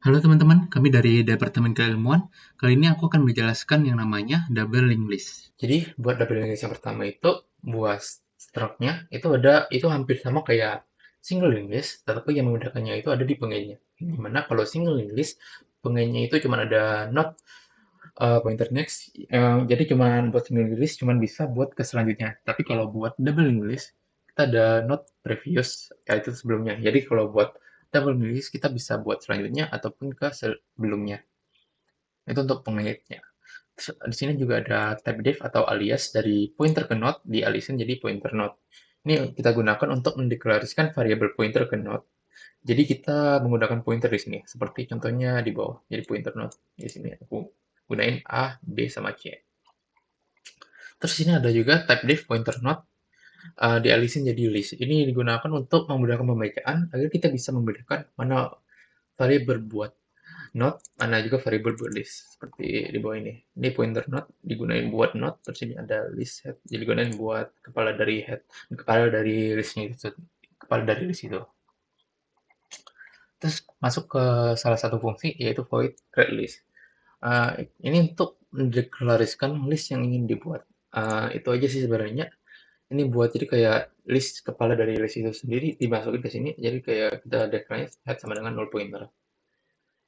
Halo teman-teman, kami dari Departemen Keilmuan. Kali ini aku akan menjelaskan yang namanya double linked list. Jadi buat double index yang pertama itu buat struknya itu hampir sama kayak single linked list, tetapi yang membedakannya itu ada di pengenya. Dimana kalau single linked list pengenya itu cuma ada not pointer next, jadi cuma buat single linked list cuma bisa buat ke selanjutnya. Tapi kalau buat double linked list kita ada not previous yaitu sebelumnya. Jadi kalau buat double linked list kita bisa buat selanjutnya ataupun ke sebelumnya. Itu untuk pengenya. Di sini juga ada type def atau alias dari pointer ke node dialisin jadi pointer node. Ini kita gunakan untuk mendeklarasikan variabel pointer ke node. Jadi kita menggunakan pointer di sini, seperti contohnya di bawah. Jadi pointer node di sini aku gunain A, B sama C. Terus di sini ada juga type def pointer node dialisin jadi list. Ini digunakan untuk memudahkan pembacaan agar kita bisa membedakan mana variabel buat node, mana juga variabel buat list. Seperti di bawah ini. Ini pointer node digunain buat node, terus ini ada list head, jadi digunain buat kepala dari head, kepala dari listnya itu, kepala dari list itu. Terus masuk ke salah satu fungsi yaitu void create list. Ini untuk mendeklarasikan list yang ingin dibuat. Itu aja sih sebenarnya. Ini buat jadi kayak list kepala dari list itu sendiri dimasukin ke sini. Jadi kayak kita deklarasi head sama dengan null pointer.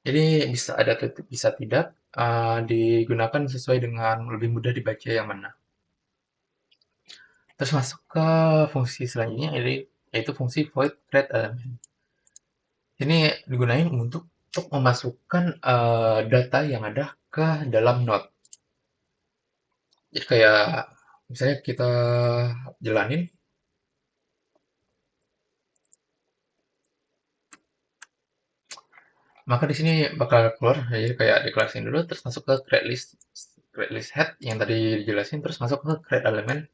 Jadi bisa ada atau bisa tidak, digunakan sesuai dengan lebih mudah dibaca yang mana. Terus masuk ke fungsi selanjutnya yaitu fungsi void create element. Ini digunakan untuk memasukkan data yang ada ke dalam node. Jadi kayak misalnya kita jalanin, maka di sini bakal keluar jadi kayak deklarasiin dulu terus masuk ke create list head yang tadi dijelasin terus masuk ke create element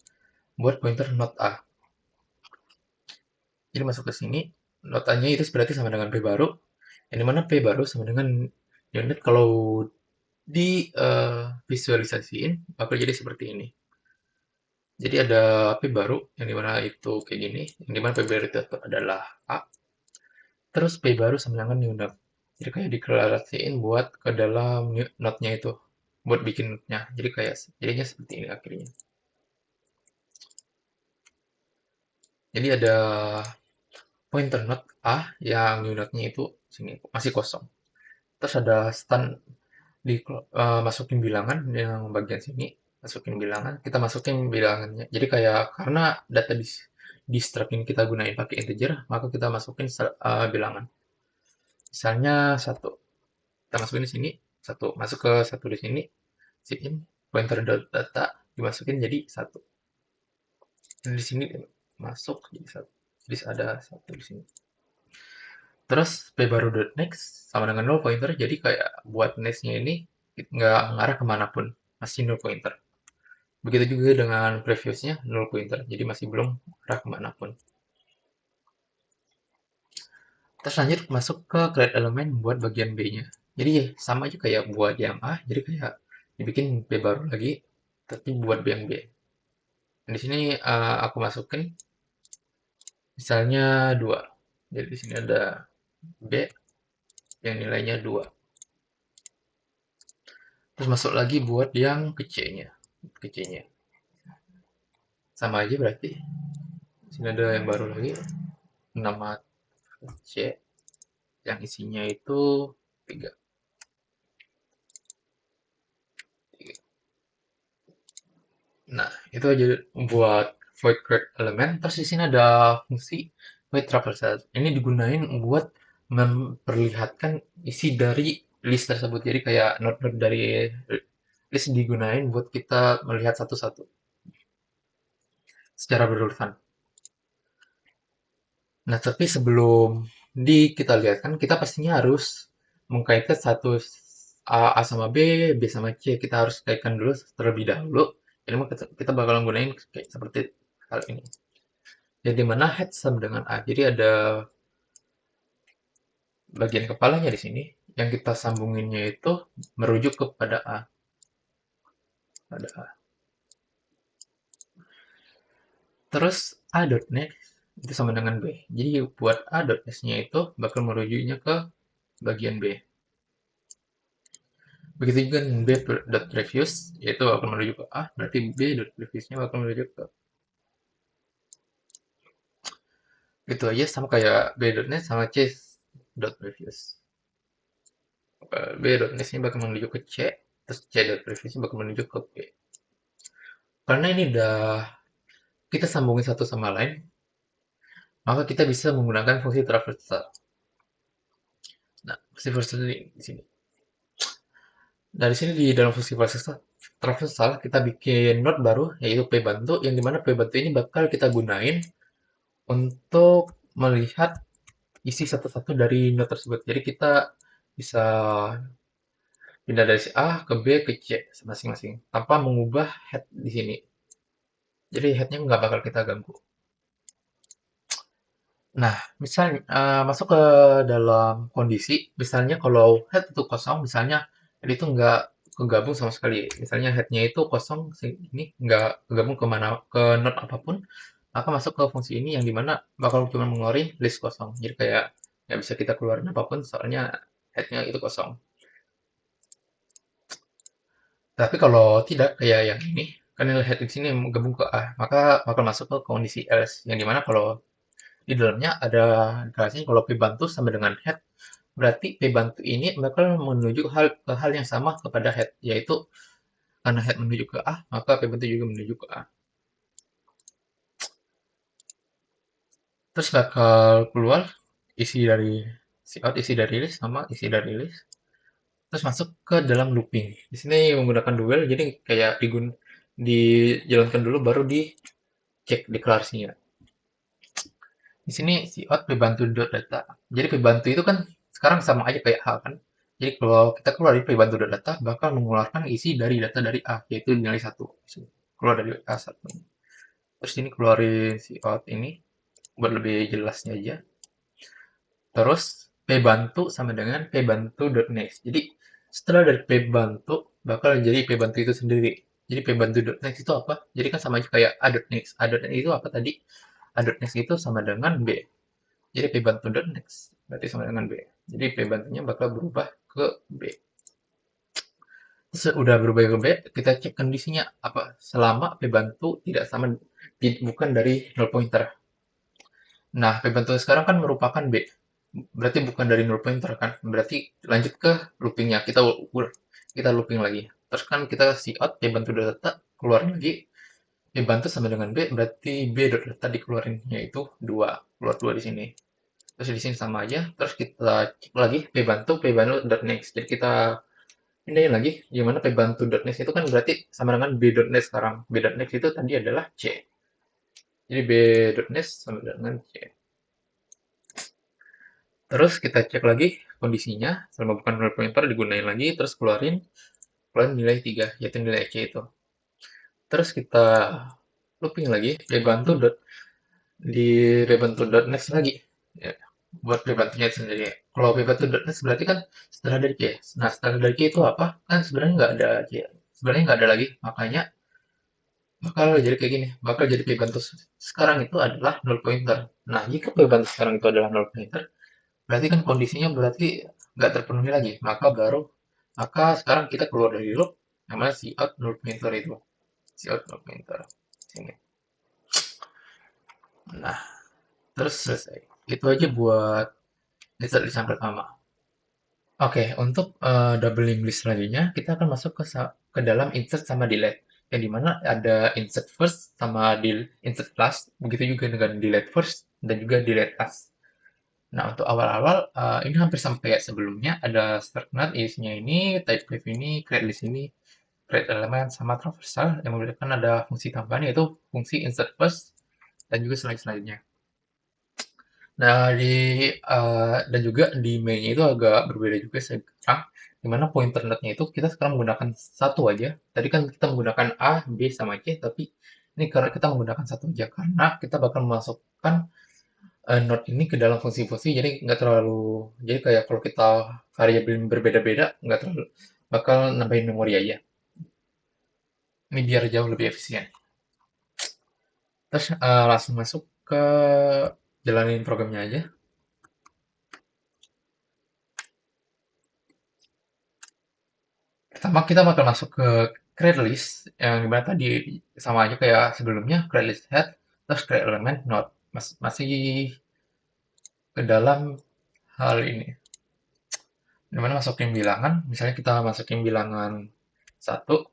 buat pointer node A. Jadi masuk ke sini, notanya itu berarti sama dengan P baru, yang dimana P baru sama dengan unit kalau di visualisasiin bakal jadi seperti ini. Jadi ada P baru yang dimana itu kayak gini, yang dimana P baru itu adalah A, terus P baru sama dengan new node. Jadi kayak deklarasiin buat ke dalam node-nya itu, buat bikin node-nya. Jadi kayak jadinya seperti ini akhirnya. Jadi ada pointer node A yang new node-nya itu sini masih kosong. Terus ada masukin bilangan yang bagian sini, masukin bilangan, kita masukin bilangannya. Jadi kayak karena data di struct ini kita gunain pakai integer, maka kita masukin bilangan. Misalnya satu, kita masukin di sini satu, masuk ke satu di sini, in pointer data dimasukin jadi satu. Dan di sini masuk jadi satu. Jadi ada satu di sini. Terus p baru dot next sama dengan null pointer, jadi kayak buat nextnya ini nggak ngarah kemanapun, masih null pointer. Begitu juga dengan previousnya null pointer, jadi masih belum arah kemanapun. Terus lanjut masuk ke create element buat bagian B-nya. Jadi sama aja kayak buat yang A, jadi kayak dibikin B baru lagi, tapi buat B yang B. Dan di sini aku masukin misalnya 2. Jadi di sini ada B yang nilainya 2. Terus masuk lagi buat yang ke C-nya. Ke C-nya. Sama aja berarti. Di sini ada yang baru lagi, nama C yang isinya itu 3. Nah, itu aja buat void create element. Terus di sini ada fungsi void traversal. Ini digunain buat memperlihatkan isi dari list tersebut. Jadi kayak node-node dari list digunain buat kita melihat satu-satu secara berurutan. Nah, tapi sebelum kita lihat kan, kita pastinya harus mengkaitkan satu A sama B, B sama C. Kita harus kaitkan dulu terlebih dahulu. Jadi kita bakal gunain kayak seperti hal ini. Jadi mana head sama dengan A. Jadi ada bagian kepalanya di sini. Yang kita sambunginnya itu merujuk kepada A. Pada A. Terus A dot next itu sama dengan B. Jadi buat A dot next-nya itu bakal merujuknya ke bagian B. Begitu juga dengan b.previous, yaitu akan menuju ke A, berarti b.previousnya akan menuju ke itu aja, sama kayak b.net sama c.previous. B.net ini bakal menuju ke C, terus c.previousnya bakal menuju ke B. Karena ini udah kita sambungin satu sama lain, maka kita bisa menggunakan fungsi traversal. Nah, fungsi traversal di sini. Dari sini di dalam fungsi traversal kita bikin node baru yaitu p bantu, yang dimana p bantu ini bakal kita gunain untuk melihat isi satu-satu dari node tersebut. Jadi kita bisa pindah dari si A ke B ke C masing-masing tanpa mengubah head di sini. Jadi headnya nggak bakal kita ganggu. Nah, misalnya masuk ke dalam kondisi, misalnya kalau head itu kosong, misalnya head itu nggak kegabung sama sekali. Misalnya headnya itu kosong, ini nggak kegabung ke node apapun, maka masuk ke fungsi ini yang dimana bakal cuma mengeluarin list kosong. Jadi kayak nggak bisa kita keluarin apapun, soalnya headnya itu kosong. Tapi kalau tidak kayak yang ini, kan head di sini gabung ke A, maka bakal masuk ke kondisi else, yang dimana kalau di dalamnya ada deklarasinya kalau P bantu sama dengan head, berarti P bantu ini bakal menuju ke hal yang sama kepada head, yaitu karena head menuju ke A, maka P bantu juga menuju ke A. Terus bakal keluar isi dari out, isi dari list, sama isi dari list. Terus masuk ke dalam looping. Di sini menggunakan duel, jadi kayak dijalankan dulu baru dicek deklarasinya. Di sini si out pbantu.data. Jadi pbantu itu kan sekarang sama aja kayak A kan. Jadi kalau kita keluarin pbantu.data bakal mengeluarkan isi dari data dari A, yaitu nilai 1. Keluar dari A1. Terus ini keluarin si out ini buat lebih jelasnya aja. Terus pbantu sama dengan pbantu.next. Jadi setelah dari pbantu bakal jadi pbantu itu sendiri. Jadi pbantu.next itu apa? Jadi kan sama aja kayak a.next. A.next itu apa tadi? A.next itu sama dengan B. Jadi P bantu.next berarti sama dengan B. Jadi P bantunya bakal berubah ke B. Udah berubah ke B, kita cek kondisinya apa. Selama P bantu tidak sama, bukan dari null pointer. Nah, P bantu sekarang kan merupakan B. Berarti bukan dari null pointer kan. Berarti lanjut ke loopingnya. Kita looping lagi. Terus kan kita out P bantu data keluar lagi. P bantu sama dengan B, berarti B data dikeluarin, yaitu 2. Keluar 2 di sini. Terus di sini sama aja, terus kita cek lagi pbantu.next. Jadi kita pindahin lagi, gimana pbantu.next itu kan berarti sama dengan b.next sekarang. B.next itu tadi adalah C. Jadi b.next sama dengan C. Terus kita cek lagi kondisinya, selama bukan null pointer digunain lagi, terus keluarin nilai 3, yaitu nilai C itu. Terus kita looping lagi, di pbantu.next lagi. Ya, buat pbantunya sendiri. Kalau pbantu.next berarti kan setelah dari C. Nah, setelah dari C itu apa? Kan sebenarnya nggak ada C. Sebenarnya nggak ada lagi. Makanya bakal jadi kayak gini. Bakal jadi pbantu sekarang itu adalah null pointer. Nah, jika pbantu sekarang itu adalah null pointer, berarti kan kondisinya berarti nggak terpenuhi lagi. Maka sekarang kita keluar dari loop namanya si out null pointer itu. Si out null pointer. Sini. Nah, terus selesai. Itu aja buat list yang pertama. Oke, untuk double link list selanjutnya, kita akan masuk ke dalam insert sama delete. Yang dimana ada insert first sama insert last, begitu juga dengan delete first dan juga delete last. Nah, untuk awal-awal, ini hampir sama kayak sebelumnya, ada start node, isinya ini, type div ini, create list ini, create element, sama traversal, yang membedakan ada fungsi tambahan, yaitu fungsi insert first, dan juga selanjutnya. Nah, dan juga di main-nya itu agak berbeda juga sekarang, dimana pointer net-nya itu kita sekarang menggunakan satu aja. Tadi kan kita menggunakan A, B, sama C, tapi ini karena kita menggunakan satu aja, karena kita bakal memasukkan not ini ke dalam fungsi-fungsi, jadi nggak terlalu, jadi kayak kalau kita variabel berbeda-beda, nggak terlalu, bakal nambahin memori aja. Ini biar jauh lebih efisien. Terus langsung masuk ke jalanin programnya aja. Pertama kita bakal masuk ke create list yang dimana tadi sama aja kayak sebelumnya create list head terus create element node masih ke dalam hal ini. Dimana masukin bilangan, misalnya kita masukin bilangan satu,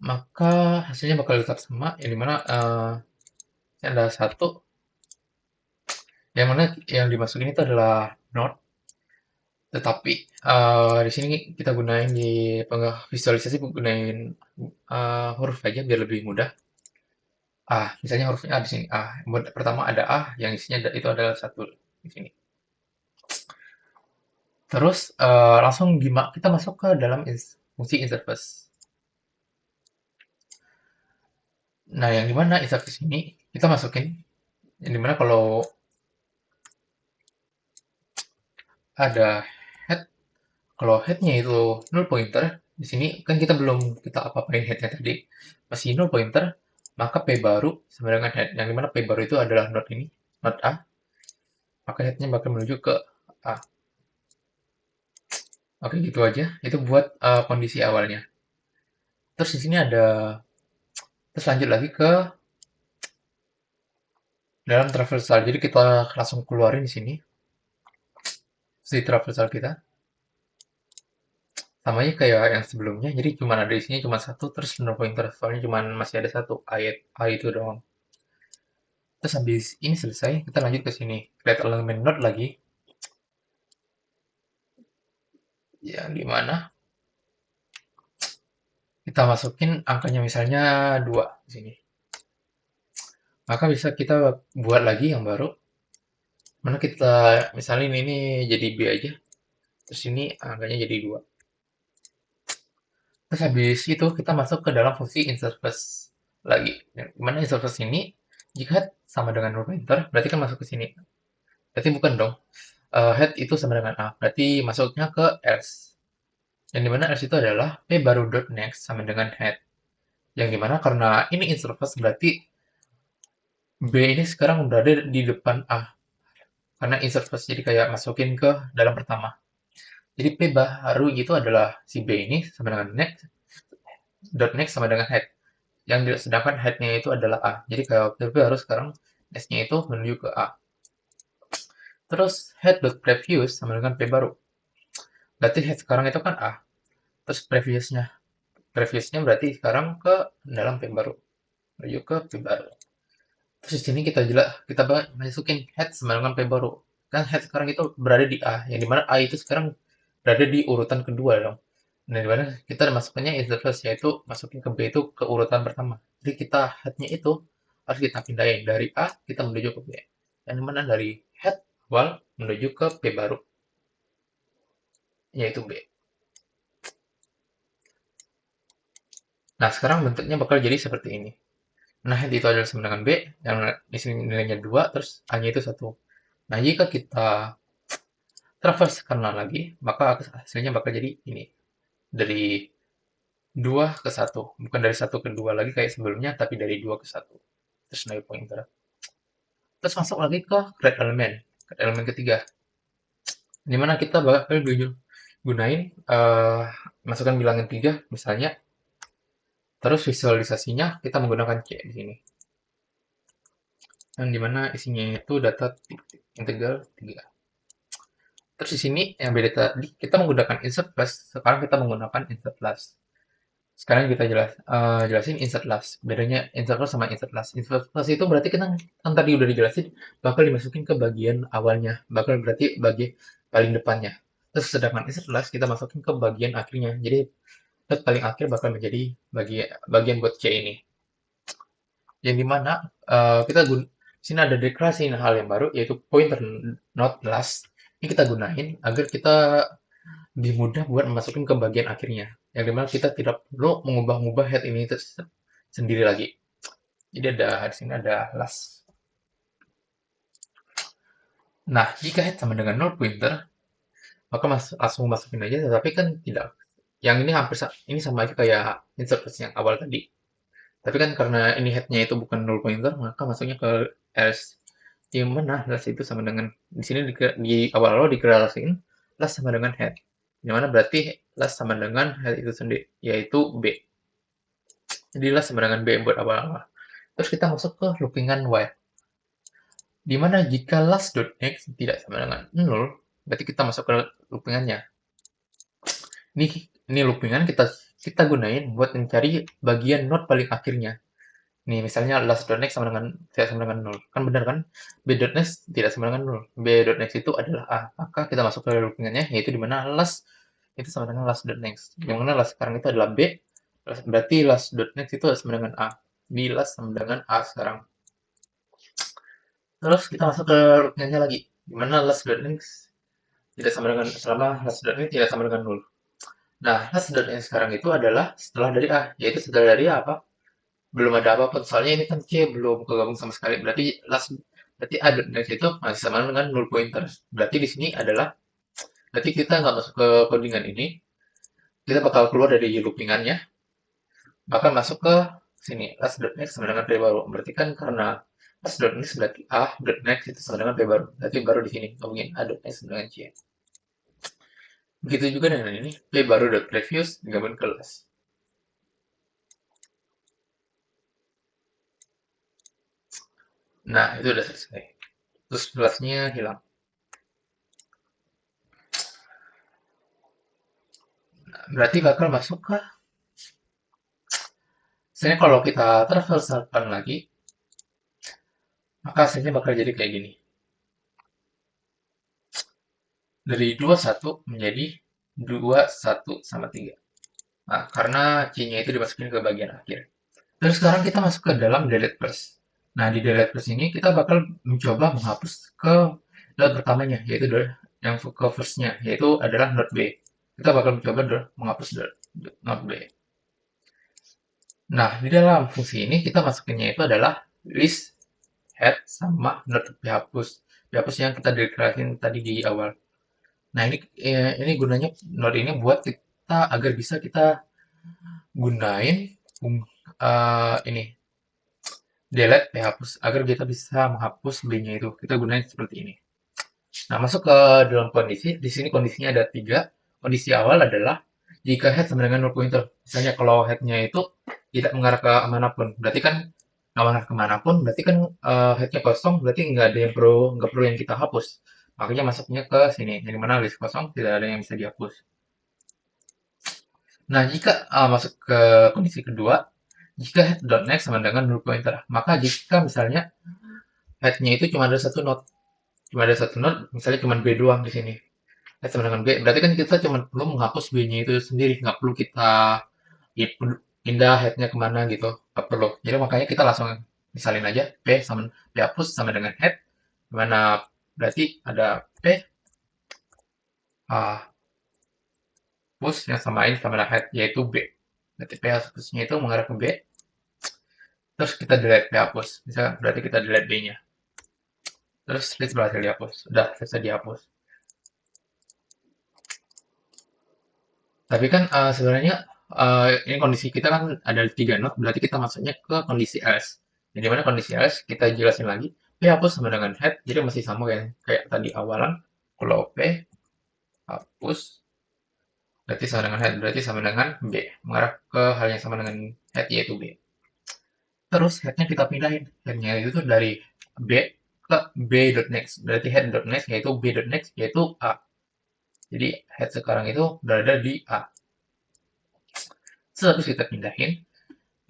maka hasilnya bakal tetap sama, yang dimana ada satu, yang mana yang dimasukin itu adalah node, tetapi di sini kita gunain di visualisasi gunain huruf aja biar lebih mudah. Misalnya hurufnya A di sini. Pertama ada A, yang isinya itu adalah satu di sini. Terus langsung kita masuk ke dalam fungsi interface. Nah, yang dimana interface ini kita masukin, yang dimana kalau ada head, kalau headnya itu null pointer, di sini kan kita apa-apain headnya tadi, masih null pointer, maka p baru sama dengan head, yang dimana p baru itu adalah node ini, node A, maka headnya bakal menuju ke A. Oke, gitu aja. Itu buat kondisi awalnya. Terus di sini terus lanjut lagi ke dalam traversal. Jadi kita langsung keluarin di sini, di traversal kita. Sama aja kayak yang sebelumnya, jadi cuma ada isinya cuma satu, terus no pointer, soalnya cuma masih ada satu ayat A itu doang. Terus habis ini selesai, kita lanjut ke sini, create element node lagi, yang dimana kita masukin angkanya misalnya 2 di sini. Maka bisa kita buat lagi yang baru, mana kita misalnya ini jadi B aja, terus ini angkanya jadi 2. Terus habis itu kita masuk ke dalam fungsi interface lagi. Dimana interface ini jika sama dengan null pointer, berarti kan masuk ke sini. Berarti bukan dong. Head itu sama dengan A. Berarti masuknya ke else. Yang dimana else itu adalah P baru dot next sama dengan head. Yang dimana karena ini interface berarti B ini sekarang berada di depan A. Karena interface jadi kayak masukin ke dalam pertama. Jadi P baru itu adalah si B ini sama dengan next. Dot next sama dengan head. Sedangkan headnya itu adalah A. Jadi kayak P baru sekarang S-nya itu menuju ke A. Terus head.previous sama dengan P baru. Berarti head sekarang itu kan A. Terus previousnya berarti sekarang ke dalam P baru. Menuju ke P baru. Terus di sini kita masukin head sama dengan P baru. Kan head sekarang itu berada di A. Yang dimana A itu sekarang berada di urutan kedua dong. Nah, dimana kita masukkannya interface, yaitu masukin ke B itu ke urutan pertama. Jadi kita headnya itu harus kita pindahin. Dari A kita menuju ke B. Yang dimana dari head awal menuju ke P baru. Yaitu B. Nah, sekarang bentuknya bakal jadi seperti ini. Nah, itu adalah sama dengan B, yang di sini nilainya 2, terus A-nya itu 1. Nah, jika kita traverse kanan lagi, maka hasilnya bakal jadi ini. Dari 2 ke 1. Bukan dari 1 ke 2 lagi kayak sebelumnya, tapi dari 2 ke 1. Terus naik pointer. Terus masuk lagi ke create element. Create element ketiga. Dimana kita bakal gunain masukkan bilangan 3 misalnya. Terus visualisasinya kita menggunakan C di sini. Yang dimana isinya itu data integral 3. Terus di sini yang beda tadi kita menggunakan insert plus, sekarang kita menggunakan insert plus. Sekarang kita jelasin insert plus. Bedanya insert plus sama insert plus. Insert plus itu berarti kita kan tadi udah dijelasin bakal dimasukin ke bagian awalnya, bakal berarti paling depannya. Terus sedangkan insert plus kita masukin ke bagian akhirnya. Jadi paling akhir bakal menjadi bagian buat C ini. Yang dimana kita di sini ada deklarasi hal yang baru yaitu pointer not last. Ini kita gunain agar kita lebih mudah buat masukin ke bagian akhirnya. Yang dimana kita tidak perlu mengubah-ubah head ini sendiri lagi. Jadi di sini ada last. Nah, jika head sama dengan null pointer, maka langsung masukin aja. Tetapi kan tidak. Yang ini ini sama aja kayak insert yang awal tadi. Tapi kan karena ini headnya itu bukan null pointer, maka masuknya ke else. Yang mana last itu sama dengan di sini di awal-awal dikreasiin last sama dengan head. Dimana berarti las sama dengan head itu sendiri, yaitu B. Jadi las sama dengan B buat awal-awal. Terus kita masuk ke loopingan while. Dimana jika last.next tidak sama dengan 0, berarti kita masuk ke loopingannya. Ini, ini loopingan kita gunain buat mencari bagian not paling akhirnya. Nih, misalnya last.next sama dengan tidak sama dengan 0. Kan benar kan? B.next tidak sama dengan 0. B.next itu adalah A. Maka kita masuk ke loopingannya, yaitu dimana last itu sama dengan last.next. Yang mana last sekarang itu adalah B, berarti last.next itu sama dengan A. Di last sama dengan A sekarang. Terus kita masuk ke loopingannya lagi. Dimana last.next tidak sama dengan selama last.next tidak sama dengan 0. Nah, last.next sekarang itu adalah setelah dari A, yaitu setelah dari A apa? Belum ada apa-apa, soalnya ini kan C belum kegabung sama sekali. Berarti A next itu masih sama dengan null pointer. Berarti di sini adalah berarti kita nggak masuk ke codingan ini, kita bakal keluar dari loopingannya, bakal masuk ke sini last.next sama dengan P baru. Berarti kan karena last.next berarti A.next itu sama dengan P baru. Berarti baru di sini ngomongin A.next sama dengan C. Begitu juga dengan ini P baru .previous digabung ke last. Nah, itu udah selesai. Terus lastnya hilang. Berarti bakal masuk ke Sebenarnya kalau kita traversalkan lagi, maka hasilnya bakal jadi kayak gini. Dari 21 menjadi 21 sama 3. Nah, karena C-nya itu dimasukin ke bagian akhir. Terus sekarang kita masuk ke dalam delete first. Nah, di delete first ini kita bakal mencoba menghapus ke dot pertamanya, yaitu yang ke first-nya, yaitu adalah not B. Kita bakal mencoba menghapus not B. Nah, di dalam fungsi ini kita masukinnya itu adalah list head sama not dihapus. Dihapus yang kita deklarasiin tadi di awal. Nah, ini gunanya not ini buat kita agar bisa kita gunain ini delete dihapus agar kita bisa menghapus B-nya itu. Kita gunain seperti ini. Nah, masuk ke dalam kondisi. Di sini kondisinya ada tiga. Kondisi awal adalah jika head sama dengan null pointer. Misalnya kalau headnya itu tidak mengarah ke manapun, berarti kan nggak mengarah ke manapun, berarti kan headnya kosong, berarti nggak perlu yang kita hapus. Makanya masuknya ke sini, yang dimana list kosong tidak ada yang bisa dihapus. Nah, jika masuk ke kondisi kedua, jika head.next sama dengan null pointer, maka jika misalnya headnya itu cuma ada satu node, misalnya cuma B doang di sini, head sama dengan B, berarti kan kita cuma perlu menghapus B-nya itu sendiri, nggak perlu kita pindah headnya kemana gitu, nggak perlu. Jadi makanya kita langsung misalin aja P hapus sama dengan head, dimana berarti ada P push yang samain sama dengan head, yaitu B. Berarti P hapusnya itu mengarah ke B, terus kita delete P hapus. Misalnya berarti kita delete B-nya. Terus list berhasil dihapus. Udah selesai dihapus. Tapi kan sebenarnya ini kondisi kita kan ada 3 node, berarti kita masuknya ke kondisi else. Jadi mana kondisi else kita jelasin lagi. P hapus sama dengan head, jadi masih sama kayak tadi awalan. Kalau P hapus berarti sama dengan head, berarti sama dengan B. Mengarah ke hal yang sama dengan head yaitu B. Terus headnya kita pindahin. Headnya itu tuh dari B ke B.next. Berarti head.next yaitu B.next yaitu A. Jadi head sekarang itu berada di A. Terus kita pindahin.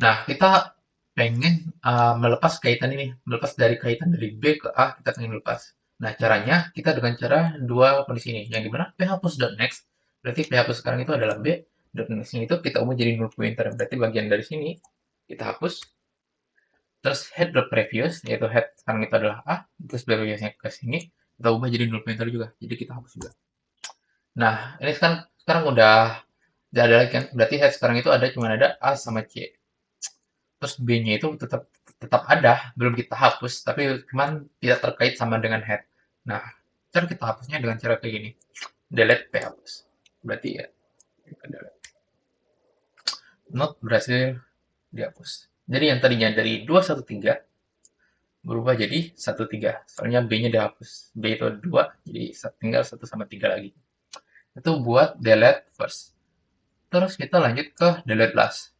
Nah, kita pengen melepas kaitan ini, melepas dari kaitan dari B ke A, kita pengen lepas. Nah, caranya kita dengan cara dua kondisi ini, yang dimana phapus.next, berarti phapus sekarang itu adalah B, .next itu kita ubah jadi null pointer, berarti bagian dari sini kita hapus, terus head.previous, yaitu head sekarang itu adalah A, terus previousnya ke sini, kita ubah jadi null pointer juga, jadi kita hapus juga. Nah, ini sekarang udah tidak ada lagi kan, berarti head sekarang itu cuma ada A sama C. Terus B-nya itu tetap tetap ada, belum kita hapus, tapi cuman tidak terkait sama dengan head. Nah, cara kita hapusnya dengan cara kayak gini. Delete P hapus. Berarti ya, kita delete. Not berhasil dihapus. Jadi yang tadinya dari 213 berubah jadi 13. Soalnya B-nya dihapus. B itu 2, jadi tinggal 1 sama 3 lagi. itu buat delete first. Terus kita lanjut ke delete last.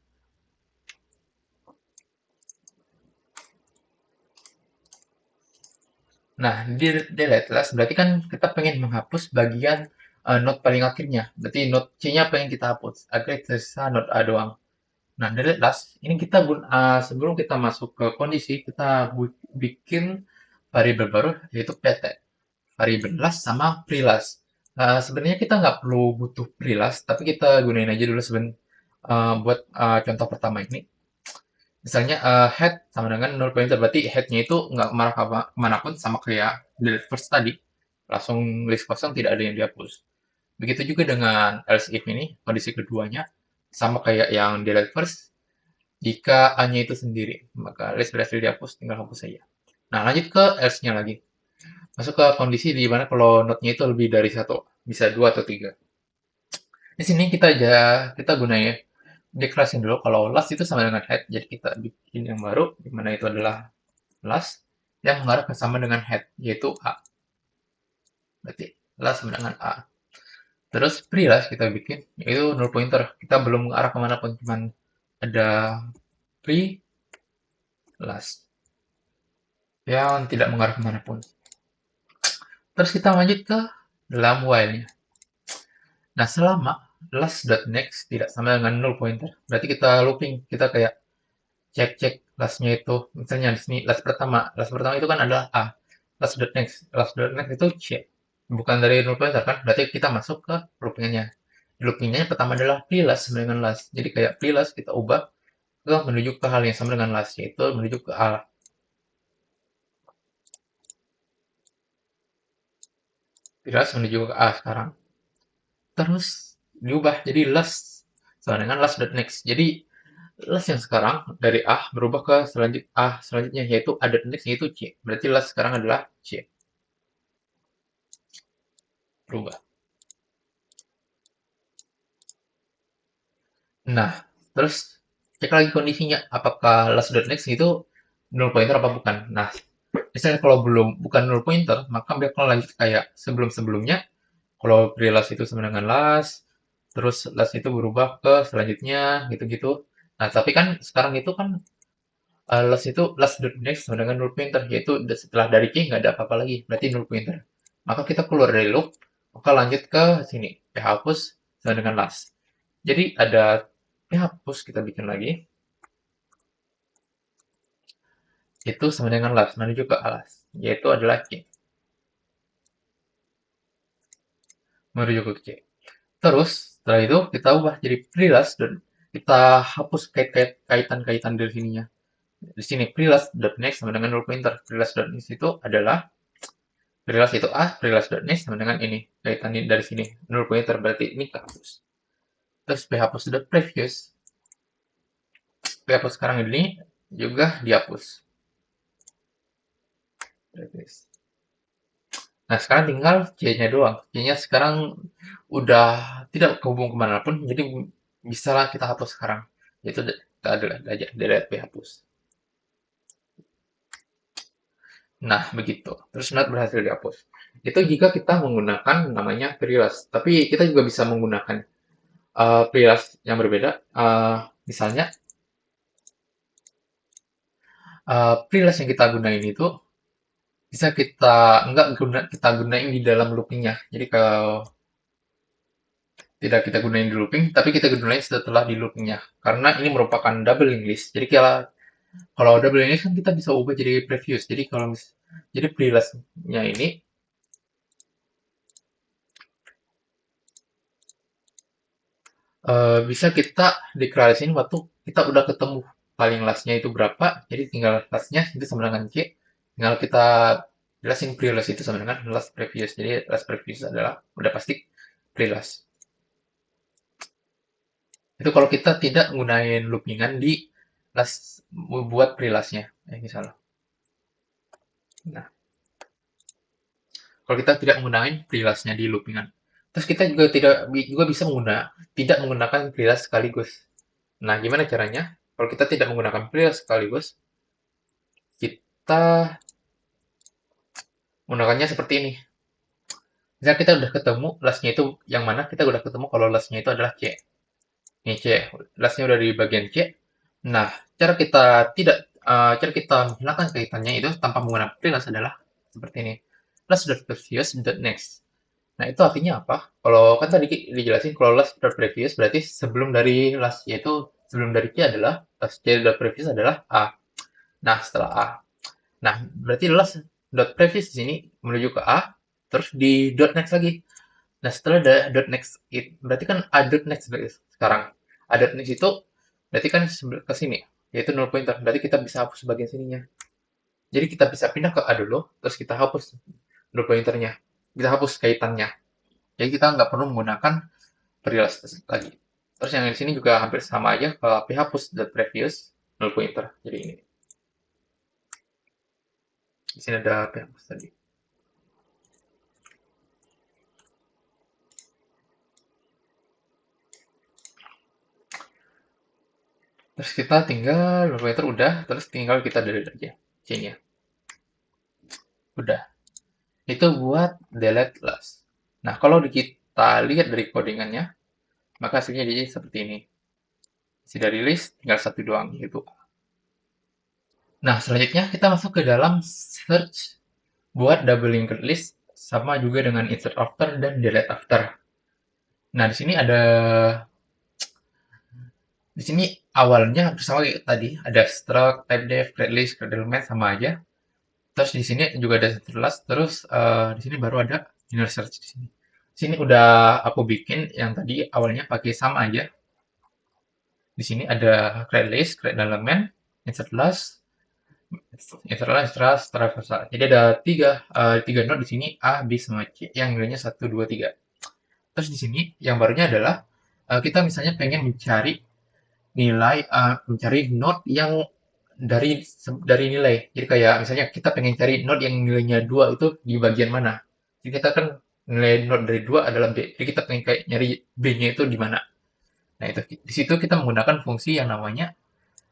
Nah, di delete last berarti kan kita pengen menghapus bagian node paling akhirnya. Berarti node C-nya pengen kita hapus. Agar tersisa node A doang. Nah, delete last, ini kita sebelum kita masuk ke kondisi, kita bikin variabel baru, yaitu pt. Variabel last sama pre-last. Sebenarnya kita nggak perlu butuh pre-last, tapi kita gunain aja dulu buat contoh pertama ini. Misalnya head sama dengan null pointer, berarti headnya itu nggak kemanapun sama kayak delete first tadi. Langsung list kosong, tidak ada yang dihapus. Begitu juga dengan else if ini, kondisi keduanya, sama kayak yang delete first, jika A-nya itu sendiri, maka list berhasil dihapus, tinggal hapus saja. Nah, lanjut ke else-nya lagi. Masuk ke kondisi di mana kalau node-nya itu lebih dari satu, bisa dua atau tiga. Di sini kita gunain deklarasi dulu kalau last itu sama dengan head, jadi kita bikin yang baru, di mana itu adalah last yang mengarah ke sama dengan head, yaitu A. Berarti last sama dengan A. Terus pre-last kita bikin, yaitu null pointer. Kita belum mengarah kemana pun, cuman ada pre-last yang tidak mengarah kemana pun. Terus kita lanjut ke dalam while-nya. Nah, selama last.next tidak sama dengan null pointer, berarti kita looping, kita kayak cek-cek lastnya itu. Misalnya di sini last pertama itu kan adalah A. Last.next itu C. Bukan dari null pointer kan, berarti kita masuk ke loopingnya. Loopingnya pertama adalah pre-last sama dengan last. Jadi kayak pre-last kita ubah ke menuju ke hal yang sama dengan last, yaitu menuju ke A. Pre-last menuju ke A sekarang. Terus diubah jadi last sama dengan last.next. Jadi last yang sekarang dari A berubah ke selanjutnya, yaitu A.next, yaitu C. Berarti last sekarang adalah C. Berubah. Nah, terus cek lagi kondisinya. Apakah last.next itu null pointer apa bukan. Nah, misalnya kalau bukan null pointer, maka bakal lanjut kayak sebelum-sebelumnya. Kalau pre-last itu sama dengan last, terus last itu berubah ke selanjutnya, gitu-gitu. Nah, tapi kan sekarang itu kan last itu last.next sama dengan null pointer, yaitu setelah dari key nggak ada apa-apa lagi, berarti null pointer. Maka kita keluar dari loop, maka lanjut ke sini, phapus sama dengan last. Jadi ada phapus kita bikin lagi, itu sama dengan last, menuju ke last, yaitu adalah key, menuju ke C. Terus setelah itu kita ubah jadi pre-last dan kita hapus kaitan-kaitan dari sininya. Di sini pre-last.next sama dengan null pointer. Pre-last.next itu adalah pre-last itu A, pre-last.next sama dengan ini. Kaitan dari sini null pointer, berarti ini kehapus. Terus phapus.previous. Phapus sekarang ini juga dihapus. Nah, sekarang tinggal C-nya doang. C-nya sekarang udah tidak kehubung kemanapun, jadi bisa lah kita hapus sekarang. Itu adalah delete phapus. Nah, begitu. Terus not berhasil dihapus. Itu jika kita menggunakan namanya pre-last. Tapi kita juga bisa menggunakan pre-last yang berbeda. Misalnya, pre-last yang kita gunain itu bisa kita gunain di dalam loopingnya. Jadi kalau tidak kita gunain di looping, tapi kita gunain setelah di loopingnya. Karena ini merupakan double list. Jadi kalau double list kan kita bisa ubah jadi previous. Jadi pre-lastnya ini bisa kita deklarasiin waktu kita udah ketemu paling lastnya itu berapa, jadi tinggal lastnya itu sama dengan C, tinggal kita jelasin pre-last itu sama dengan last previous, jadi last previous adalah udah pasti pre-last. Itu kalau kita tidak menggunakan loopingan di last buat pre-lastnya, misalnya. Nah, kalau kita tidak menggunakan pre-lastnya di loopingan. Terus kita juga bisa tidak menggunakan pre-last sekaligus. Nah, gimana caranya? Kalau kita tidak menggunakan pre-last sekaligus, kita menggunakannya seperti ini. Misal kita udah ketemu lastnya itu yang mana, kita udah ketemu kalau lastnya itu adalah C. Ini C, lastnya udah di bagian C. Nah, cara kita menghilangkan kaitannya itu tanpa menggunakan previous adalah seperti ini. Last.previous.next. Nah, itu artinya apa? Kalau kan tadi dijelasin kalau last.previous berarti sebelum dari last, yaitu sebelum dari C adalah last C.previous adalah A. Nah, setelah A. Nah, berarti last.previous di sini menuju ke A, terus di dot next lagi. Nah, setelah ada dot next, berarti kan A dot next sekarang. A dot next itu berarti kan ke sini, yaitu null pointer. Berarti kita bisa hapus bagian sininya. Jadi kita bisa pindah ke A dulu, terus kita hapus null pointernya. Kita hapus kaitannya. Jadi kita nggak perlu menggunakan previous lagi. Terus yang di sini juga hampir sama aja, tapi hapus the previous null pointer. Jadi ini. Di sini ada phapus tadi. Terus kita tinggal null pointer udah, terus tinggal kita delete aja C-nya. Udah. Itu buat delete last. Nah, kalau kita lihat dari codingannya, maka hasilnya jadi seperti ini. Isi dari list tinggal satu doang, yaitu A. Nah, selanjutnya kita masuk ke dalam search buat double linked list, sama juga dengan insert after dan delete after. Nah, di sini awalnya bersama kayak tadi, ada struct, type def, create list, create element sama aja. Terus di sini juga ada last, terus di sini baru ada inner search di sini. Di sini udah aku bikin yang tadi awalnya pakai sama aja. Di sini ada create list, create element, insert last, insert last, trust, traversal. Jadi ada tiga node di sini A, B, sama C yang nilainya satu, 2, 3. Terus di sini yang barunya adalah kita misalnya pengen mencari node yang dari nilai. Jadi kayak misalnya kita pengen cari node yang nilainya 2 itu di bagian mana. Jadi kita kan nilai node dari 2 adalah B. Jadi kita pengen kayak nyari B-nya itu di mana. Nah, itu di situ kita menggunakan fungsi yang namanya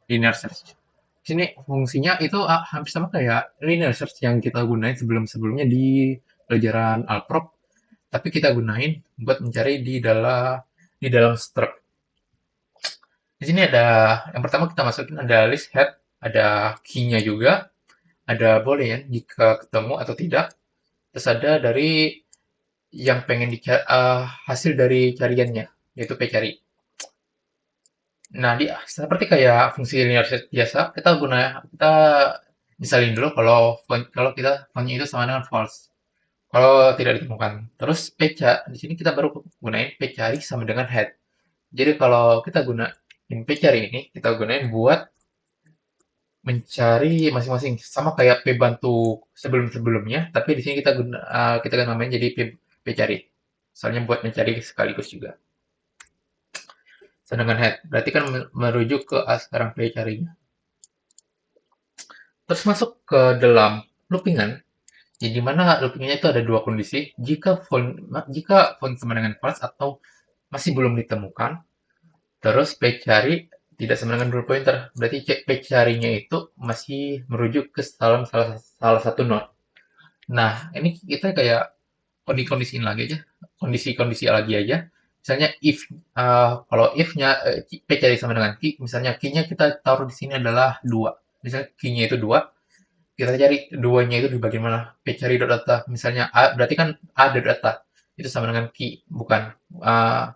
linear search. Di sini fungsinya itu hampir sama kayak linear search yang kita gunain sebelum-sebelumnya di pelajaran Alprop, tapi kita gunain buat mencari di dalam struct. Di sini ada yang pertama kita masukin ada list head, ada key-nya juga, ada boolean jika ketemu atau tidak, terus ada dari yang pengen dicari hasil dari cariannya, yaitu pcari. Nah, seperti kayak fungsi linear search biasa, kita misalin dulu kalau kita fontnya itu sama dengan false. Kalau tidak ditemukan. Terus di sini kita baru gunain pcari sama dengan head. Jadi kalau kita gunain pcari ini, kita gunain buat mencari masing-masing sama kayak pbantu sebelum-sebelumnya, tapi di sini kita namain jadi pcari. Soalnya buat mencari sekaligus juga. Sedangkan head berarti kan merujuk ke sekarang pcarinya. Terus masuk ke dalam loopingan. Jadi di mana loopingnya itu ada dua kondisi. Jika font sama dengan false atau masih belum ditemukan, terus page cari tidak sama dengan null pointer. Berarti page carinya itu masih merujuk ke salah satu node. Nah, ini kita kayak kondisiin lagi aja, kondisi-kondisi lagi aja. Misalnya kalau if-nya page cari sama dengan key, misalnya key-nya kita taruh di sini adalah 2. Misalnya key-nya itu 2, kita cari duanya itu di bagian mana. Cari data. Misalnya A, berarti kan A data. Itu sama dengan key, bukan. Uh,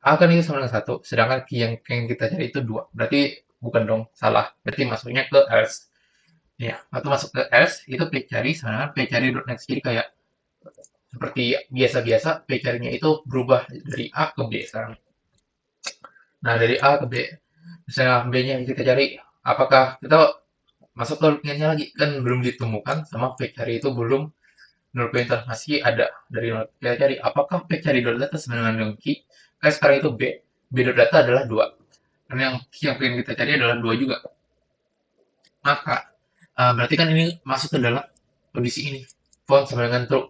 A kan itu sama dengan satu, sedangkan key yang kita cari itu 2. Berarti bukan dong, salah. Berarti masuknya ke else. Ya, waktu masuk ke else, itu cari sama dengan cari next. Jadi kayak seperti biasa-biasa, carinya itu berubah dari A ke B sekarang. Nah, dari A ke B. Misalnya B-nya kita cari, apakah kita masuk ke loopnya lagi kan belum ditemukan sama cari itu belum null pointer masih ada dari nol. Kita cari apakah cari data sama dengan key. Kayak sekarang itu b data adalah 2. Karena yang key yang pengen kita cari adalah 2 juga. Maka berarti kan ini masuk ke dalam kondisi ini. Font sama dengan true.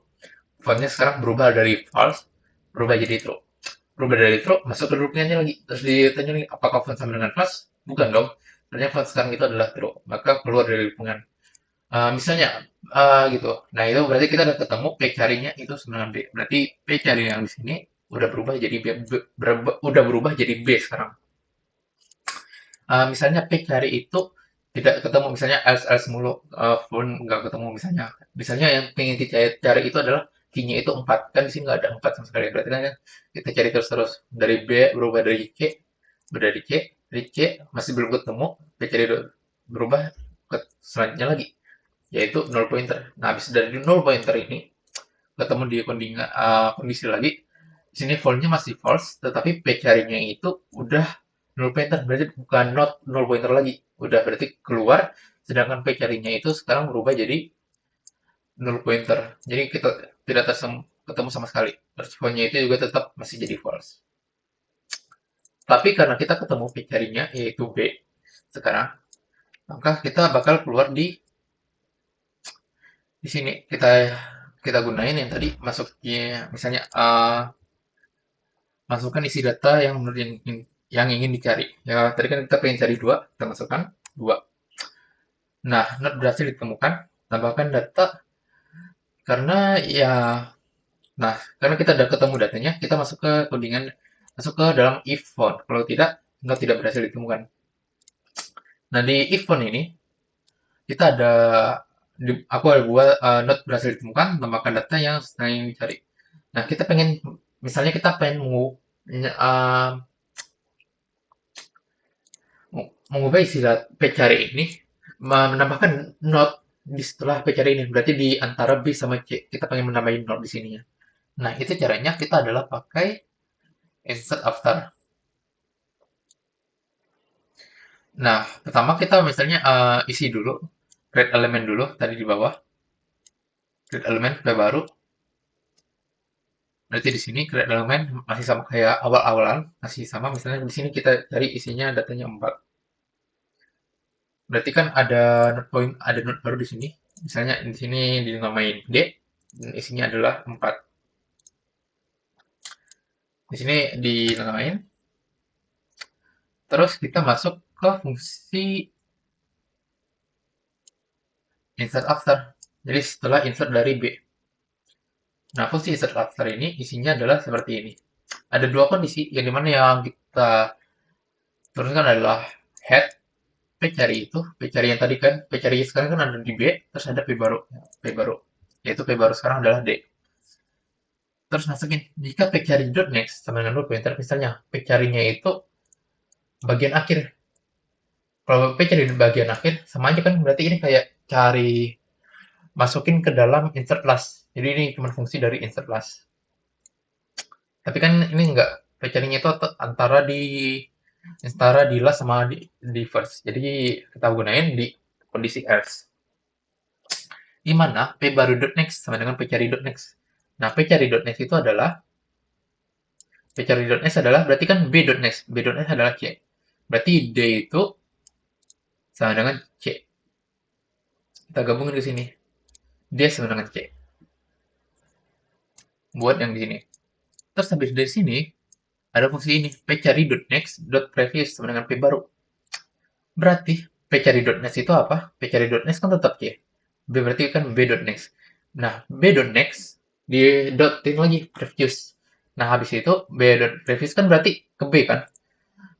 Fontnya sekarang berubah dari false berubah jadi true. Berubah dari true masuk ke loopnya lagi. Terus ditanya nih apakah font sama dengan false? Bukan dong. Ternyata font sekarang itu adalah true. Maka keluar dari lingkungan. Misalnya gitu. Nah, itu berarti kita udah ketemu P carinya itu sama B. Berarti P cari yang di sini udah berubah jadi udah berubah jadi B sekarang. Misalnya P cari itu tidak ketemu, misalnya else else mulu, pun nggak ketemu misalnya. Misalnya yang pengen kita cari itu adalah key-nya itu 4, kan di sini nggak ada 4 sama sekali. Berarti kan kita cari terus-terus dari B berubah dari C, dari C masih belum ketemu, kita cari berubah ke selanjutnya lagi, yaitu null pointer. Nah, habis dari null pointer ini ketemu di kondisi lagi, di sini nya masih false, tetapi p carinya itu udah null pointer, berarti bukan not null pointer lagi, udah berarti keluar, sedangkan p carinya itu sekarang berubah jadi null pointer. Jadi kita tidak ketemu sama sekali. Responnya itu juga tetap masih jadi false. Tapi karena kita ketemu p carinya yaitu b sekarang, maka kita bakal keluar di sini. Kita gunain yang tadi masuknya, misalnya masukkan isi data yang menurut yang ingin dicari. Ya, tadi kan kita pengen cari dua, kita masukkan dua. Nah, not berhasil ditemukan, tambahkan data karena ya, nah karena kita udah ketemu datanya, kita masuk ke codingan, masuk ke dalam if found. Kalau tidak, not tidak berhasil ditemukan. Nah, di if found ini kita ada aku ada buat not berhasil ditemukan, tambahkan data yang sedang ingin dicari. Nah, kita pengen, misalnya kita pengen uh, mengubah istilah pcari ini, menambahkan not di setelah pcari ini. Berarti di antara B sama C, kita pengen menambahin not di sininya. Nah, itu caranya kita adalah pakai insert after. Nah, pertama kita misalnya isi dulu, create element dulu, tadi di bawah. Create element, baru. Berarti di sini create element masih sama kayak awal-awalan, masih sama. Misalnya di sini kita cari isinya datanya 4. Berarti kan ada node baru di sini. Misalnya di sini dinamain D, dan isinya adalah 4. Di sini dinamain. Terus kita masuk ke fungsi insert after. Jadi setelah insert dari B. Nah, fungsi insert after ini isinya adalah seperti ini. Ada dua kondisi, yang dimana yang kita turunkan adalah head, P cari itu, P cari yang tadi kan, P cari sekarang kan ada di B, terus ada P baru, yaitu P baru sekarang adalah D. Terus masukin, jika P cari dot next sama dengan dot pointer, misalnya P carinya itu bagian akhir. Kalau P cari di bagian akhir, sama aja kan, berarti ini kayak cari masukin ke dalam insert last. Jadi ini cuma fungsi dari insert last. Tapi kan ini enggak, P carinya itu antara di last sama di first. Jadi kita gunain di kondisi else. Di mana P baru dot next sama dengan P cari dot next. Nah, P cari dot next itu adalah P cari dot next adalah berarti kan B dot next. B dot next adalah C. Berarti D itu sama dengan C. Kita gabungin ke sini. D sama dengan C. Buat yang di sini. Terus habis dari sini ada fungsi ini, P cari dot next dot previous sama dengan P baru. Berarti P cari dot next itu apa? P cari dot next kan tetap C. B berarti kan B dot next. Nah, B dot next di dotin lagi previous. Nah, habis itu B dot previous kan berarti ke B kan?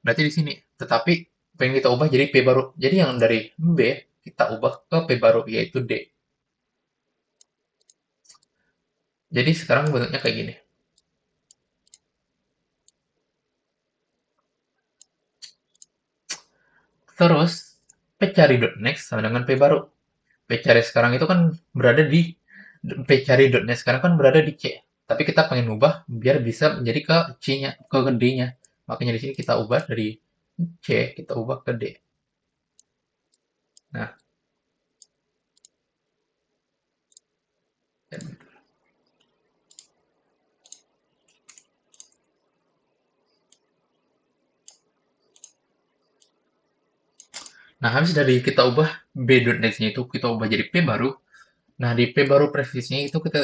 Berarti di sini. Tetapi pengen kita ubah jadi P baru. Jadi yang dari B kita ubah ke P baru yaitu D. Jadi sekarang bentuknya kayak gini. Terus P cari dot next sama dengan P baru. P cari sekarang itu kan berada di P cari dot next sekarang kan berada di C. Tapi kita pengen ubah biar bisa menjadi ke C-nya, ke D-nya. Makanya di sini kita ubah dari C, kita ubah ke D. Nah, habis dari kita ubah B.next-nya itu kita ubah jadi P baru. Nah, di P baru previousnya itu kita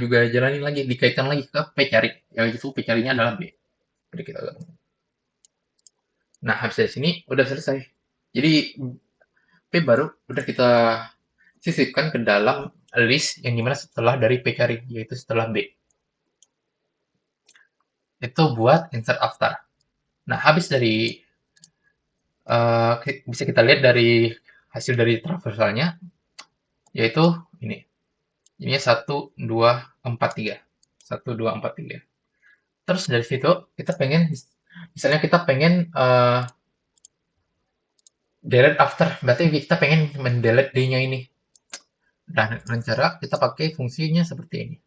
juga jalanin lagi, dikaitkan lagi ke P cari. Yaitu P carinya adalah B. Jadi kita Nah, habis dari sini udah selesai. Jadi P baru udah kita sisipkan ke dalam list yang dimana setelah dari P cari, yaitu setelah B. Itu buat insert after. Nah, habis dari bisa kita lihat dari hasil dari traversalnya, yaitu ini. Ini 1, 2, 4, 3. 1, 2, 4, 3. Terus dari situ kita pengen, misalnya kita pengen delete after, berarti kita pengen mendelete D-nya ini. Dan dengan cara kita pakai fungsinya seperti ini.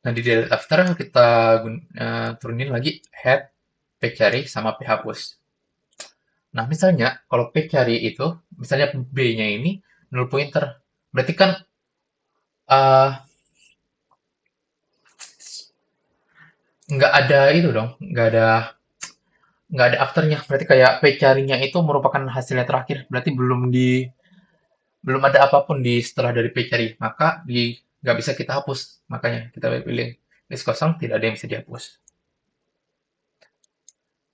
Nah, di delete after kita turunin lagi head, pcari, sama phapus. Nah, misalnya kalau pcari itu, misalnya B-nya ini null pointer, berarti kan eh, nggak ada itu dong, nggak ada afternya. Berarti kayak pcarinya itu merupakan hasilnya terakhir. Berarti belum ada apapun di setelah dari pcari. Maka nggak bisa kita hapus. Makanya kita pilih list kosong, tidak ada yang bisa dihapus.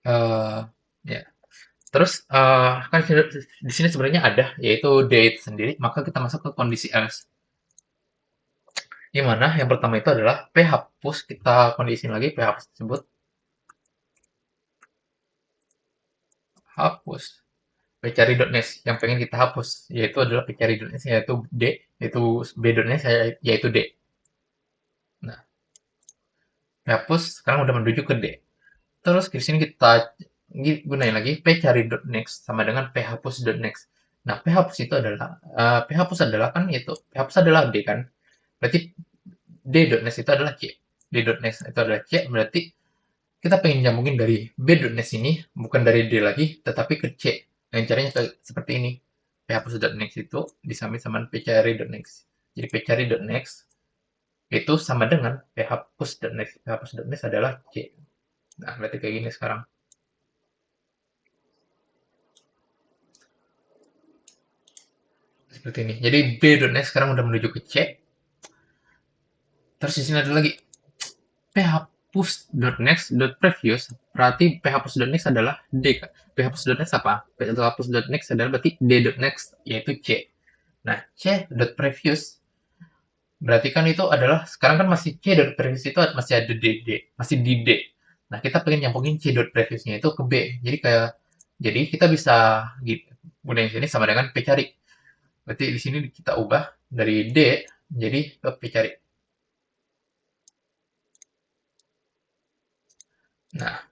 Eh ya. Terus kan di sini sebenarnya ada yaitu date sendiri, maka kita masuk ke kondisi else. Di mana yang pertama itu adalah phapus, kita kondisiin lagi phapus tersebut hapus pcari.net yang pengen kita hapus yaitu adalah pcari.net yaitu D, yaitu b.net yaitu D. Nah, hapus sekarang udah menuju ke D. Terus di sini kita gunain lagi pcari.next sama dengan phapus.next. Nah, phapus itu adalah phapus adalah kan itu phapus adalah D kan. Berarti d.next itu adalah C. D.next itu adalah C, berarti kita pengen nyambungin dari b.next ini bukan dari D lagi tetapi ke C. Dan caranya seperti ini. phapus.next itu disamain sama pcari.next. Jadi pcari.next itu sama dengan phapus.next. Phapus.next adalah C. Nah, berarti kayak gini sekarang. Seperti ini. Jadi b.next sekarang udah menuju ke C. Terus di sini ada lagi phapus.next.previous, berarti phapus.next adalah D. phapus.next apa? phapus.next adalah berarti d.next, yaitu C. Nah, c.previous berarti kan itu adalah sekarang kan masih c.previous itu masih ada masih di D. Nah, kita pengen nyambungin c.previousnya itu ke B. Jadi kita bisa gunain sini sama dengan p cari. Berarti di sini kita ubah dari D jadi ke p cari. Nah,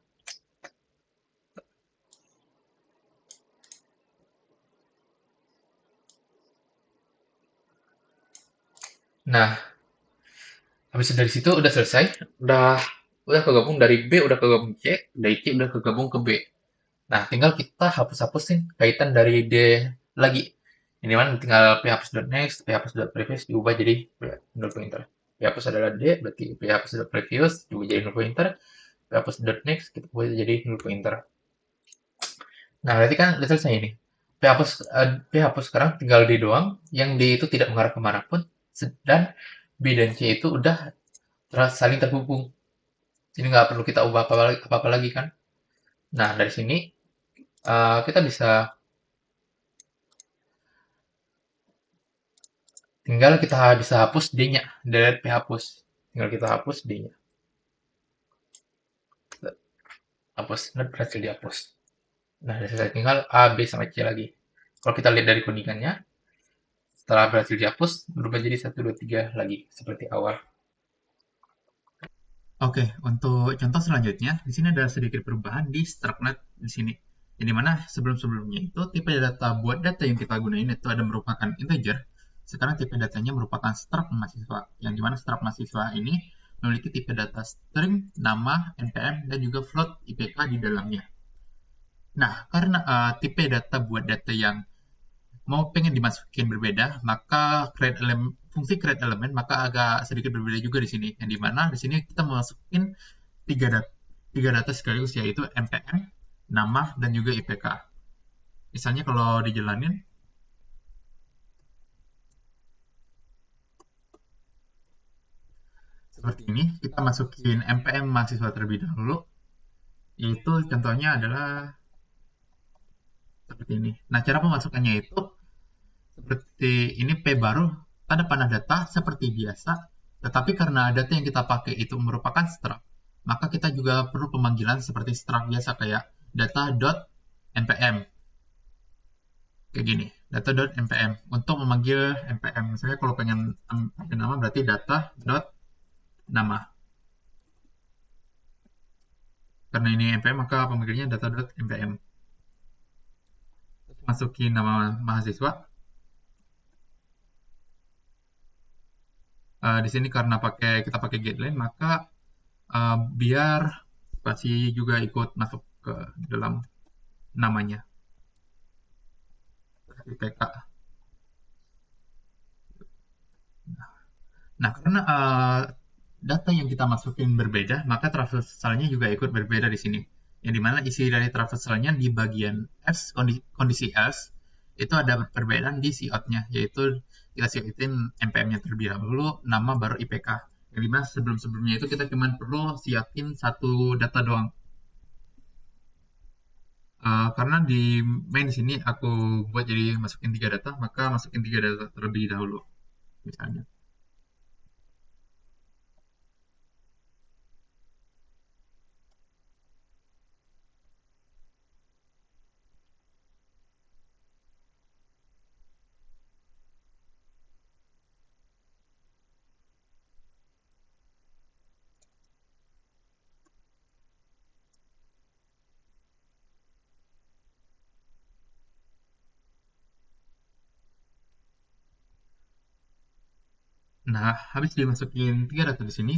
nah, habis dari situ udah selesai, udah kegabung dari B, udah kegabung C, dari C udah kegabung ke B. Nah, tinggal kita hapus-hapusin kaitan dari D lagi. Ini mana tinggal phapus.next, phapus.previous diubah jadi null pointer. Phapus adalah D, berarti phapus.previous juga jadi null pointer. Phapus.next kita ubah jadi null pointer. Nah, berarti kan udah selesai ini. Phapus sekarang tinggal D doang, yang D itu tidak mengarah kemanapun, dan B dan C itu udah saling terhubung. Jadi nggak perlu kita ubah apa-apa lagi kan. Nah, dari sini kita tinggal kita bisa hapus D-nya, delete phapus. Tinggal kita hapus D-nya. Hapus, nah berhasil dihapus. Nah, dari sini tinggal A, B, sama C lagi. Kalau kita lihat dari codingannya, setelah berhasil dihapus, berubah jadi 1, 2, 3 lagi, seperti awal. Oke, untuk contoh selanjutnya, di sini ada sedikit perubahan di struct.net di sini. Yang dimana sebelum-sebelumnya itu tipe data buat data yang kita gunain itu ada merupakan integer. Sekarang tipe datanya merupakan struct mahasiswa. Yang dimana struct mahasiswa ini memiliki tipe data string, nama, npm, dan juga float IPK di dalamnya. Nah, karena tipe data buat data yang mau pengen dimasukin berbeda, maka fungsi create element maka agak sedikit berbeda juga di sini. Yang dimana di sini kita masukin tiga data sekaligus yaitu npm, nama, dan juga IPK. Misalnya kalau dijalanin, seperti ini, kita masukin npm mahasiswa terlebih dahulu, yaitu contohnya adalah seperti ini. Nah, cara pemasukannya itu Seperti ini P baru, tanda panah data seperti biasa, tetapi karena data yang kita pakai itu merupakan struct, maka kita juga perlu pemanggilan seperti struct biasa kayak data.npm. Kayak gini, data.npm. Untuk memanggil npm, misalnya kalau pengen pakai nama berarti data.nama. Karena ini npm, maka pemanggilnya data.npm. Masukin nama mahasiswa. Di sini karena kita pakai getLine, maka biar spasi juga ikut masuk ke dalam namanya. IPK. Nah, karena data yang kita masukin berbeda, maka traversalnya juga ikut berbeda di sini. Yang dimana isi dari traversalnya di bagian else, kondisi else, itu ada perbedaan di cout-nya, yaitu kita siapin npm-nya terlebih dahulu, nama baru IPK. Yang dimana sebelum-sebelumnya itu kita cuma perlu siapin satu data doang. Karena di main sini aku buat jadi masukin 3 data, maka masukin 3 data terlebih dahulu, misalnya. Nah, habis dimasukin 3 data di sini,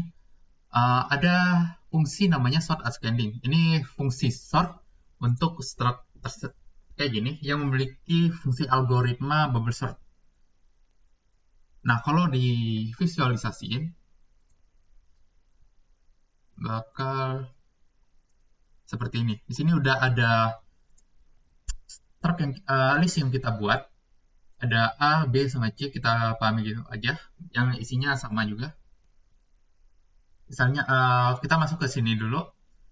ada fungsi namanya sort ascending. Ini fungsi sort untuk struct kayak gini yang memiliki fungsi algoritma bubble sort. Nah, kalau divisualisasiin bakal seperti ini. Di sini udah ada struct yang list yang kita buat. Ada A, B, sama C, kita pahami gitu aja. Yang isinya sama juga. Misalnya kita masuk ke sini dulu.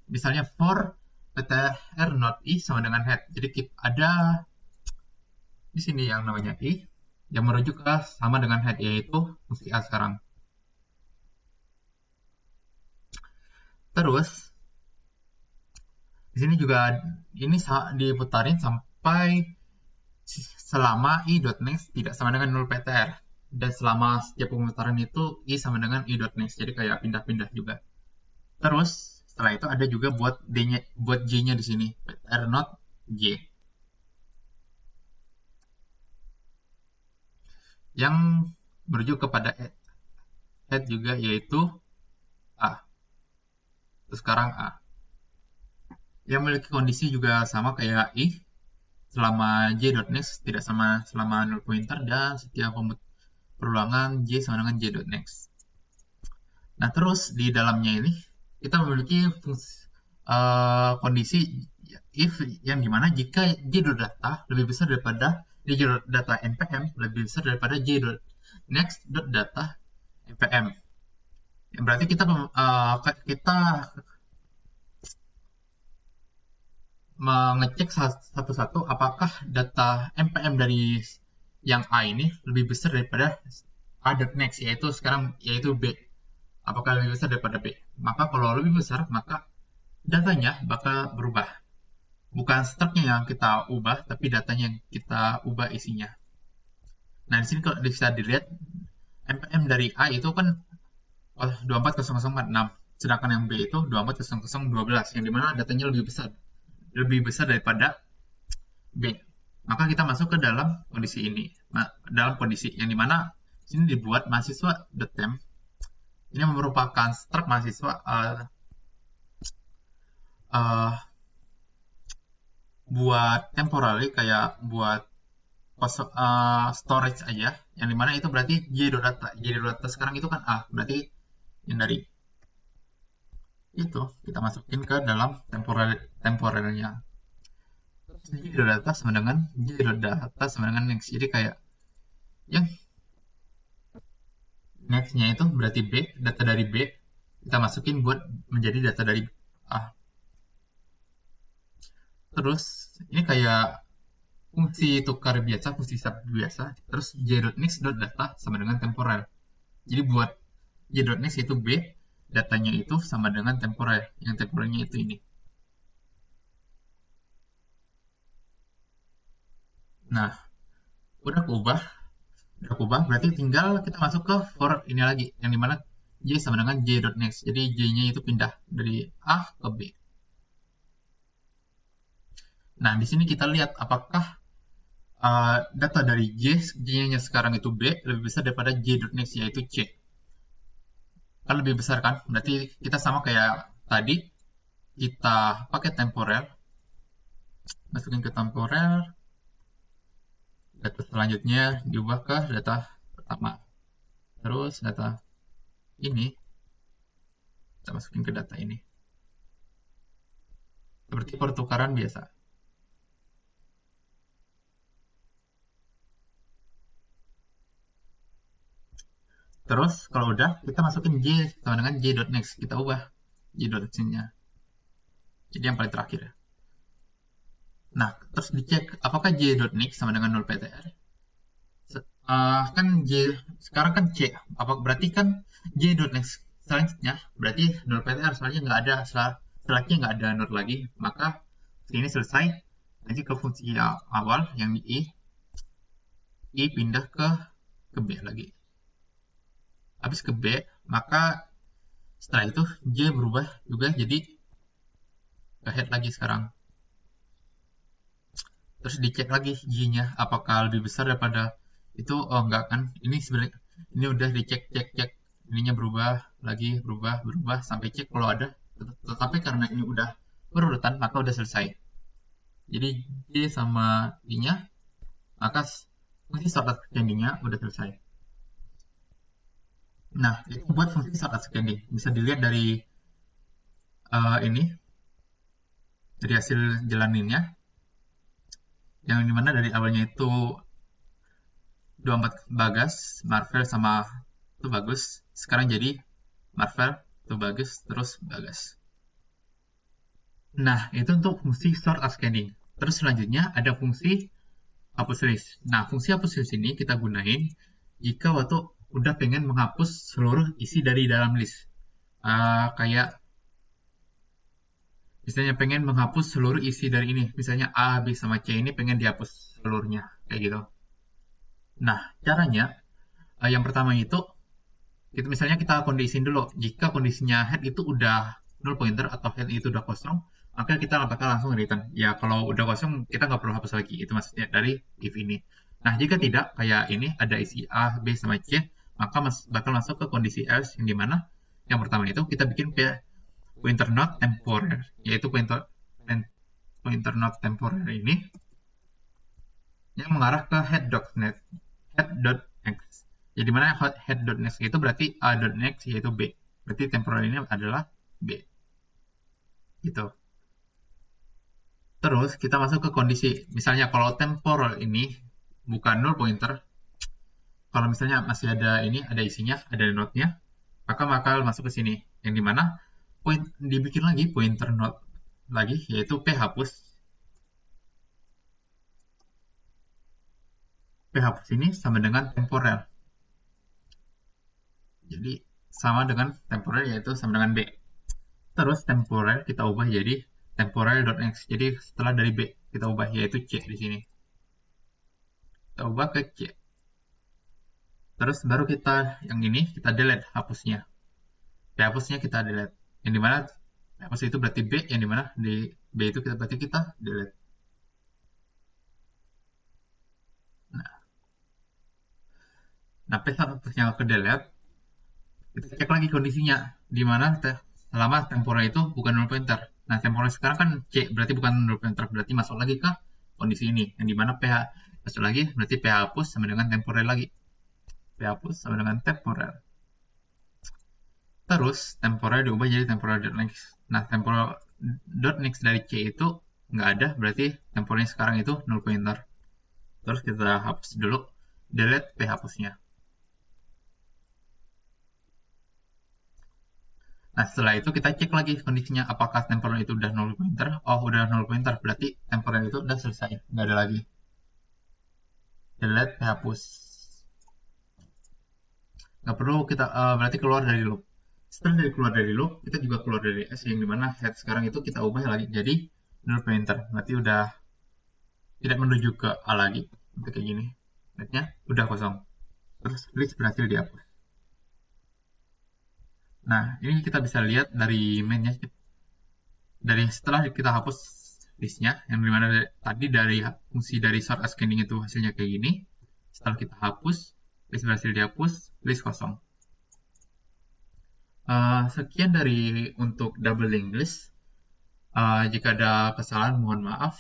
Misalnya for ptr not i sama dengan head. Jadi kita ada di sini yang namanya i yang merujuk ke sama dengan head, yaitu fungsi a sekarang. Terus di sini juga ini diputarin sampai selama i.next tidak sama dengan 0 ptr, dan selama setiap pemutaran itu i sama dengan i.next, jadi kayak pindah-pindah juga. Terus setelah itu ada juga buat j-nya di sini, ptr not j, yang merujuk kepada head juga, yaitu a. Terus sekarang a yang memiliki kondisi juga sama kayak i, selama j.next tidak sama selama 0 pointer, dan setiap perulangan j sama dengan j.next. Nah, terus di dalamnya ini kita memiliki kondisi if yang dimana jika j.data lebih besar daripada j.data npm lebih besar daripada j.next.data npm. Yang berarti kita mengecek satu-satu apakah data npm dari yang A ini lebih besar daripada A.next, yaitu B. Apakah lebih besar daripada B? Maka kalau lebih besar, maka datanya bakal berubah. Bukan struct-nya yang kita ubah, tapi datanya yang kita ubah isinya. Nah, di sini kalau bisa dilihat, npm dari A itu kan 240046, sedangkan yang B itu 240012, yang dimana datanya lebih besar daripada B. Maka kita masuk ke dalam kondisi ini, dalam kondisi yang dimana sini dibuat mahasiswa.temp. Ini merupakan struct mahasiswa buat temporary, kayak buat storage aja, yang dimana itu berarti j.data sekarang itu kan A, berarti yang dari itu kita masukin ke dalam temporalnya. j.data sama dengan j.data sama dengan next, jadi kayak yang next-nya itu berarti B, data dari B kita masukin buat menjadi data dari A. Terus ini kayak fungsi tukar biasa, fungsi sub biasa, terus j.next.data sama dengan temporal. Jadi buat j.next itu B, datanya itu sama dengan temporal, yang temporalnya itu ini. Nah, udah keubah berarti tinggal kita masuk ke for ini lagi, yang dimana j sama dengan j.next. Jadi j-nya itu pindah dari A ke B. Nah, di sini kita lihat apakah data dari j-nya sekarang itu B lebih besar daripada j.next, yaitu C. Kan lebih besar kan? Berarti kita sama kayak tadi, kita pakai temporal, masukin ke temporal, data selanjutnya diubah ke data pertama. Terus data ini, kita masukin ke data ini. Seperti pertukaran biasa. Terus kalau udah, kita masukin j sama dengan j.next. Kita ubah j.next-nya. Jadi yang paling terakhir. Nah, terus dicek apakah j.next sama dengan 0 PTR. Kan j sekarang kan c. Apa berarti kan j.next selanjutnya berarti 0 PTR, soalnya nggak ada setelahnya nggak ada node lagi. Maka ini selesai. Nanti ke fungsi awal yang di i pindah ke b lagi. Habis ke b, maka setelah itu j berubah juga jadi ke head lagi sekarang. Terus dicek lagi j-nya apakah lebih besar daripada itu. Oh enggak kan, ini sebenarnya ini udah dicek cek ininya berubah lagi, berubah sampai cek kalau ada. Tetapi karena ini udah berurutan maka udah selesai. Jadi j sama i-nya, maka fungsi sort ascending-nya udah selesai. Nah, itu buat fungsi sort ascending. Bisa dilihat dari ini, dari hasil jalaninnya, yang dimana dari awalnya itu 24 Bagas, Marvel sama itu bagus. Sekarang jadi Marvel, itu bagus, terus Bagas. Nah, itu untuk fungsi sort ascending. Terus selanjutnya ada fungsi hapus list. Nah, fungsi hapus list ini kita gunain jika waktu udah pengen menghapus seluruh isi dari dalam list. Kayak misalnya pengen menghapus seluruh isi dari ini. Misalnya A, B, sama C ini pengen dihapus seluruhnya. Kayak gitu. Nah, caranya yang pertama itu misalnya kita kondisiin dulu. Jika kondisinya head itu udah 0 pointer atau head itu udah kosong, maka kita bakal langsung return. Ya kalau udah kosong kita nggak perlu hapus lagi. Itu maksudnya dari if ini. Nah jika tidak, kayak ini ada isi A, B, sama C, maka bakal masuk ke kondisi else, yang dimana yang pertama itu kita bikin pointer not temporary, yaitu pointer not temporary ini yang mengarah ke head.next. Jadi mana head.next itu berarti a.next yaitu b. Berarti temporal ini adalah b. Gitu. Terus kita masuk ke kondisi. Misalnya kalau temporal ini bukan null pointer, kalau misalnya masih ada ini, ada isinya, ada node-nya, maka bakal masuk ke sini. Yang dimana dibikin lagi pointer node lagi, yaitu p hapus. P hapus ini sama dengan temporal. Jadi sama dengan temporal, yaitu sama dengan B. Terus temporal kita ubah jadi temporal.next. Jadi setelah dari B kita ubah yaitu C di sini. Kita ubah ke C. Terus baru kita yang ini kita delete hapusnya. B hapusnya kita delete. Yang dimana hapus itu berarti B, yang dimana di B itu berarti kita delete. Nah, P hapusnya ke delete, kita cek lagi kondisinya, di mana selama temporal itu bukan null pointer. Nah, temporal sekarang kan C, berarti bukan null pointer, berarti masuk lagi ke kondisi ini, yang dimana PH masuk lagi, berarti PH hapus sama dengan temporal lagi. PH hapus sama dengan temporal. Terus, temporal diubah jadi temporal.next. Nah, temporal.next dari C itu nggak ada, berarti temporalnya sekarang itu null pointer. Terus kita hapus dulu, delete PH hapusnya. Nah, setelah itu kita cek lagi kondisinya apakah temporal itu udah null pointer. Oh, udah null pointer, berarti temporal itu udah selesai, nggak ada lagi. delete, hapus. Nggak perlu kita berarti keluar dari loop. Setelah dari keluar dari loop, kita juga keluar dari S yang dimana head sekarang itu kita ubah lagi jadi null pointer. Berarti udah tidak menuju ke A lagi. Untuk kayak gini. Headnya udah kosong. Terus list berhasil dihapus. Nah, ini kita bisa lihat dari mainnya. Dari setelah kita hapus listnya, yang dimana tadi dari fungsi dari sort ascending itu hasilnya kayak gini. Setelah kita hapus, list berhasil dihapus, list kosong. Sekian dari untuk double linked list. Jika ada kesalahan mohon maaf.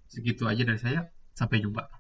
Segitu aja dari saya. Sampai jumpa.